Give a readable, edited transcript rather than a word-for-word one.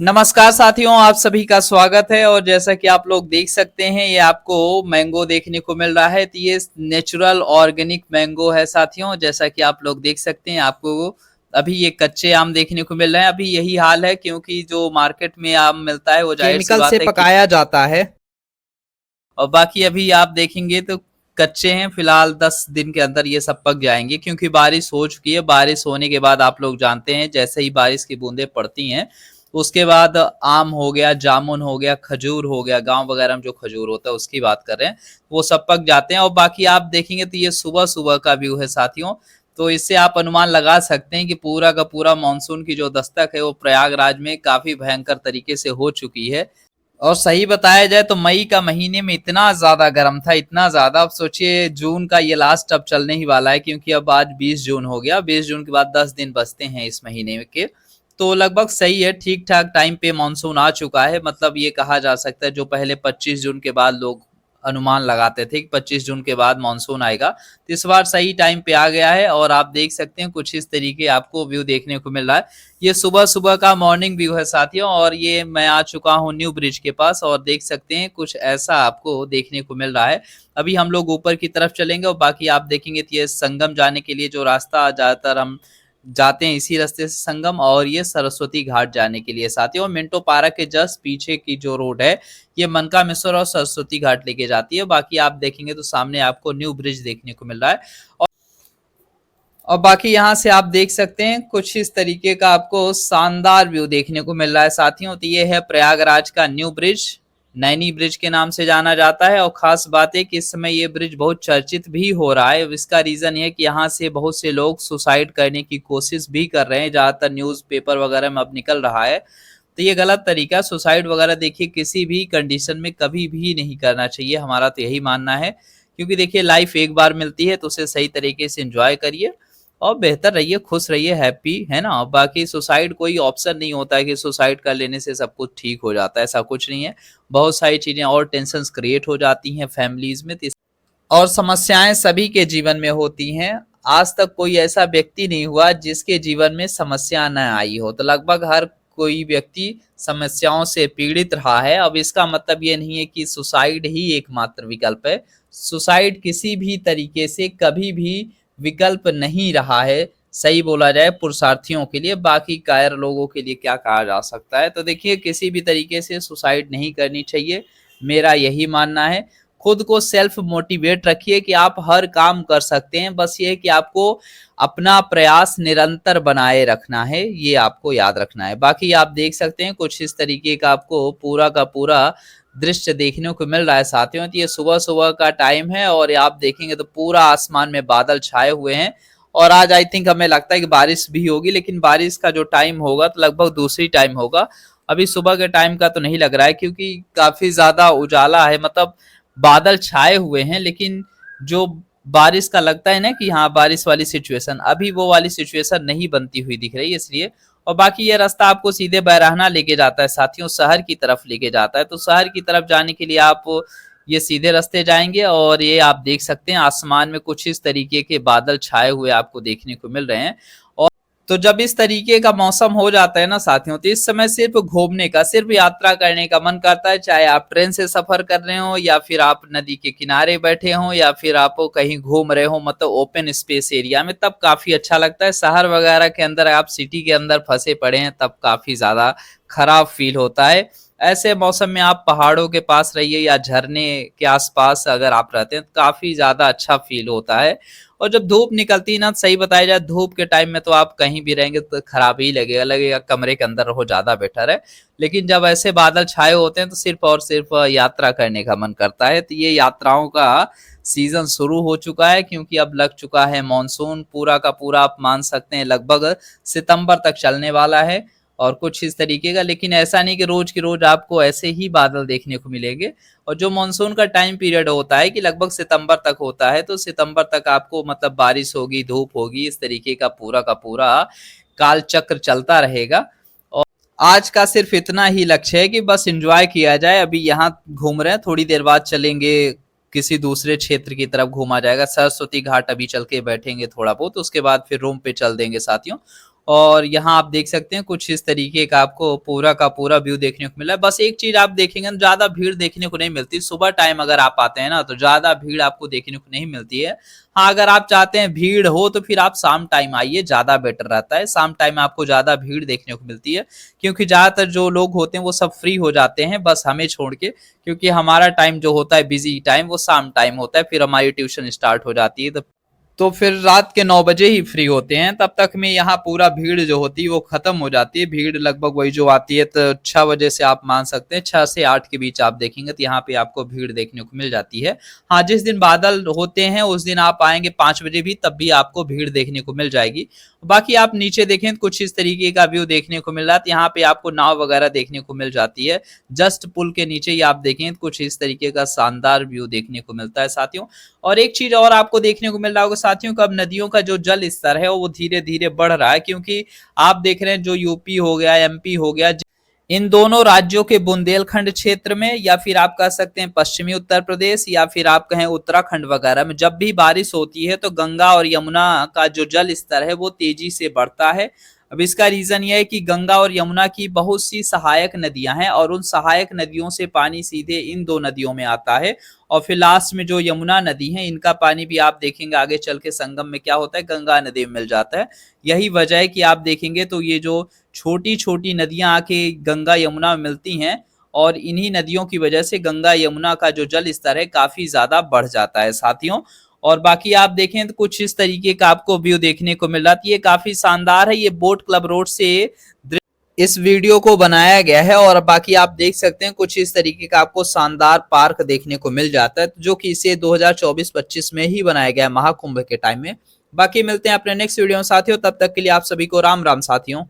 नमस्कार साथियों, आप सभी का स्वागत है। और जैसा कि आप लोग देख सकते हैं, ये आपको मैंगो देखने को मिल रहा है। तो ये नेचुरल ऑर्गेनिक मैंगो है साथियों। जैसा कि आप लोग देख सकते हैं, आपको अभी ये कच्चे आम देखने को मिल रहे हैं। अभी यही हाल है, क्योंकि जो मार्केट में आम मिलता है वो जाहिर सी केमिकल से बात है कि पकाया जाता है। और बाकी अभी आप देखेंगे तो कच्चे हैं। फिलहाल 10 दिन के अंदर ये सब पक जाएंगे, क्योंकि बारिश हो चुकी है। बारिश होने के बाद आप लोग जानते हैं, जैसे ही बारिश की बूंदें पड़ती हैं उसके बाद आम हो गया, जामुन हो गया, खजूर हो गया, गांव वगैरह में जो खजूर होता है उसकी बात कर रहे हैं, वो सब पक जाते हैं। और बाकी आप देखेंगे तो ये सुबह सुबह का व्यू है साथियों। तो इससे आप अनुमान लगा सकते हैं कि पूरा का पूरा मानसून की जो दस्तक है वो प्रयागराज में काफी भयंकर तरीके से हो चुकी है। और सही बताया जाए तो मई का महीने में इतना ज्यादा गर्म था, इतना ज्यादा। अब सोचिए जून का ये लास्ट अब चलने ही वाला है, क्योंकि अब आज 20 जून हो गया। 20 जून के बाद 10 दिन बचते हैं इस महीने के। तो लगभग सही है, ठीक ठाक टाइम पे मानसून आ चुका है। मतलब ये कहा जा सकता है, जो पहले 25 जून के बाद लोग अनुमान लगाते थे कि 25 जून के बाद मानसून आएगा, तो इस बार सही टाइम पे आ गया है। और आप देख सकते हैं कुछ इस तरीके आपको व्यू देखने को मिल रहा है। ये सुबह सुबह का मॉर्निंग व्यू है साथियों। और ये मैं आ चुका हूँ न्यू ब्रिज के पास, और देख सकते हैं कुछ ऐसा आपको देखने को मिल रहा है। अभी हम लोग ऊपर की तरफ चलेंगे, और बाकी आप देखेंगे तो ये संगम जाने के लिए जो रास्ता ज्यादातर हम जाते हैं इसी रास्ते से संगम, और ये सरस्वती घाट जाने के लिए साथियों। मिंटो पार्क के जस्ट पीछे की जो रोड है ये मनकामेश्वर और सरस्वती घाट लेके जाती है। बाकी आप देखेंगे तो सामने आपको न्यू ब्रिज देखने को मिल रहा है। और बाकी यहाँ से आप देख सकते हैं कुछ इस तरीके का आपको शानदार व्यू देखने को मिल रहा है साथियों। तो ये है प्रयागराज का न्यू ब्रिज, नैनी ब्रिज के नाम से जाना जाता है। और खास बात है कि इस समय ये ब्रिज बहुत चर्चित भी हो रहा है। इसका रीजन ये है कि यहाँ से बहुत से लोग सुसाइड करने की कोशिश भी कर रहे हैं, ज्यादातर न्यूज पेपर वगैरह में अब निकल रहा है। तो ये गलत तरीका, सुसाइड वगैरह देखिए किसी भी कंडीशन में कभी भी नहीं करना चाहिए, हमारा तो यही मानना है। क्योंकि देखिए लाइफ एक बार मिलती है, तो उसे सही तरीके से एंजॉय करिए और बेहतर रहिए, खुश रहिए, हैप्पी है ना। बाकी सुसाइड कोई ऑप्शन नहीं होता है कि सुसाइड कर लेने से सब कुछ ठीक हो जाता है, ऐसा कुछ नहीं है। बहुत सारी चीजें और टेंशन क्रिएट हो जाती हैं फैमिलीज में, और समस्याएं सभी के जीवन में होती हैं। आज तक कोई ऐसा व्यक्ति नहीं हुआ जिसके जीवन में समस्या न आई हो। तो लगभग हर कोई व्यक्ति समस्याओं से पीड़ित रहा है। अब इसका मतलब ये नहीं है कि सुसाइड ही एकमात्र विकल्प है। सुसाइड किसी भी तरीके से कभी भी विकल्प नहीं रहा है, सही बोला जाए पुरुषार्थियों के लिए। बाकी कायर लोगों के लिए क्या कहा जा सकता है। तो देखिए किसी भी तरीके से सुसाइड नहीं करनी चाहिए, मेरा यही मानना है। खुद को सेल्फ मोटिवेट रखिए कि आप हर काम कर सकते हैं। बस ये है कि आपको अपना प्रयास निरंतर बनाए रखना है, ये आपको याद रखना है। बाकी आप देख सकते हैं कुछ इस तरीके का आपको पूरा का पूरा दृश्य देखने को मिल रहा है साथियों। तो ये सुबह सुबह का टाइम है, और आप देखेंगे तो पूरा आसमान में बादल छाए हुए हैं। और आज आई थिंक हमें लगता है कि बारिश भी होगी, लेकिन बारिश का जो टाइम होगा तो लगभग दूसरी टाइम होगा। अभी सुबह के टाइम का तो नहीं लग रहा है, क्योंकि काफी ज्यादा उजाला है। मतलब बादल छाए हुए हैं, लेकिन जो बारिश का लगता है ना कि हाँ बारिश वाली सिचुएशन, अभी वो वाली सिचुएशन नहीं बनती हुई दिख रही है, इसलिए। और बाकी ये रास्ता आपको सीधे बैराहना लेके जाता है साथियों, शहर की तरफ लेके जाता है। तो शहर की तरफ जाने के लिए आप ये सीधे रास्ते जाएंगे, और ये आप देख सकते हैं आसमान में कुछ इस तरीके के बादल छाए हुए आपको देखने को मिल रहे हैं। तो जब इस तरीके का मौसम हो जाता है ना साथियों, तो इस समय सिर्फ घूमने का, सिर्फ यात्रा करने का मन करता है। चाहे आप ट्रेन से सफर कर रहे हो, या फिर आप नदी के किनारे बैठे हो, या फिर आप कहीं घूम रहे हो, मतलब ओपन स्पेस एरिया में, तब काफी अच्छा लगता है। शहर वगैरह के अंदर, आप सिटी के अंदर फंसे पड़े हैं, तब काफी ज्यादा खराब फील होता है। ऐसे मौसम में आप पहाड़ों के पास रहिए, या झरने के आसपास अगर आप रहते हैं, तो काफी ज्यादा अच्छा फील होता है। और जब धूप निकलती है ना, सही बताया जाए धूप के टाइम में तो आप कहीं भी रहेंगे तो खराब ही लगेगा, लगेगा कमरे के अंदर रहो, ज्यादा बेटर है। लेकिन जब ऐसे बादल छाए होते हैं तो सिर्फ और सिर्फ यात्रा करने का मन करता है। तो ये यात्राओं का सीजन शुरू हो चुका है, क्योंकि अब लग चुका है मॉनसून। पूरा का पूरा आप मान सकते हैं लगभग सितंबर तक चलने वाला है, और कुछ इस तरीके का। लेकिन ऐसा नहीं कि रोज की रोज आपको ऐसे ही बादल देखने को मिलेंगे। और जो मानसून का टाइम पीरियड होता है कि लगभग सितंबर तक होता है, तो सितंबर तक आपको मतलब बारिश होगी, धूप होगी, इस तरीके का पूरा काल चक्र चलता रहेगा। और आज का सिर्फ इतना ही लक्ष्य है कि बस एंजॉय किया जाए। अभी यहाँ घूम रहे हैं, थोड़ी देर बाद चलेंगे किसी दूसरे क्षेत्र की तरफ, घूमा जाएगा सरस्वती घाट। अभी चल के बैठेंगे थोड़ा बहुत, उसके बाद फिर रूम पे चल देंगे साथियों। और यहाँ आप देख सकते हैं कुछ इस तरीके का आपको पूरा का पूरा व्यू देखने को मिला है। बस एक चीज आप देखेंगे, ज्यादा भीड़ देखने को नहीं मिलती। सुबह टाइम अगर आप आते हैं ना तो ज्यादा भीड़ आपको देखने को नहीं मिलती है। हाँ, अगर आप चाहते हैं भीड़ हो तो फिर आप शाम टाइम आइए, ज्यादा बेटर रहता है। शाम टाइम आपको ज्यादा भीड़ देखने को मिलती है, क्योंकि ज्यादातर जो लोग होते हैं वो सब फ्री हो जाते हैं, बस हमें छोड़ के। क्योंकि हमारा टाइम जो होता है बिजी टाइम, वो शाम टाइम होता है, फिर हमारी ट्यूशन स्टार्ट हो जाती है। तो फिर रात के 9 बजे ही फ्री होते हैं, तब तक में यहाँ पूरा भीड़ जो होती है वो खत्म हो जाती है। भीड़ लगभग वही जो आती है तो 6 बजे से आप मान सकते हैं 6 से 8 के बीच आप देखेंगे तो यहाँ पे आपको भीड़ देखने को मिल जाती है। हाँ, जिस दिन बादल होते हैं उस दिन आप आएंगे 5 बजे भी, तब भी आपको भीड़ देखने को मिल जाएगी। बाकी आप नीचे देखें तो कुछ इस तरीके का व्यू देखने को मिल रहा है। यहाँ पे आपको नाव वगैरह देखने को मिल जाती है। जस्ट पुल के नीचे ही आप देखें तो कुछ इस तरीके का शानदार व्यू देखने को मिलता है साथियों। और एक चीज और आपको देखने को मिल रहा होगा साथियों, कब नदियों का जो जल स्तर है वो धीरे धीरे बढ़ रहा है, क्योंकि आप देख रहे हैं जो यूपी हो गया, एमपी हो गया, इन दोनों राज्यों के बुंदेलखंड क्षेत्र में, या फिर आप कह सकते हैं पश्चिमी उत्तर प्रदेश, या फिर आप कहें उत्तराखंड वगैरह में, जब भी बारिश होती है तो गंगा और यमुना का जो जल स्तर है वो तेजी से बढ़ता है। अब इसका रीजन ये है कि गंगा और यमुना की बहुत सी सहायक नदियां हैं, और उन सहायक नदियों से पानी सीधे इन दो नदियों में आता है। और फिर लास्ट में जो यमुना नदी है, इनका पानी भी आप देखेंगे आगे चल के संगम में क्या होता है, गंगा नदी में मिल जाता है। यही वजह है कि आप देखेंगे तो ये जो छोटी छोटी नदियां आके गंगा यमुना में मिलती हैं, और इन्हीं नदियों की वजह से गंगा यमुना का जो जल स्तर है काफी ज्यादा बढ़ जाता है साथियों। और बाकी आप देखें तो कुछ इस तरीके का आपको व्यू देखने को मिल रहा है। ये काफी शानदार है, ये बोट क्लब रोड से इस वीडियो को बनाया गया है। और बाकी आप देख सकते हैं कुछ इस तरीके का आपको शानदार पार्क देखने को मिल जाता है, जो कि इसे 2024-25 में ही बनाया गया है, महाकुंभ के टाइम में। बाकी मिलते हैं अपने नेक्स्ट वीडियो में साथियों, तब तक के लिए आप सभी को राम राम साथियों।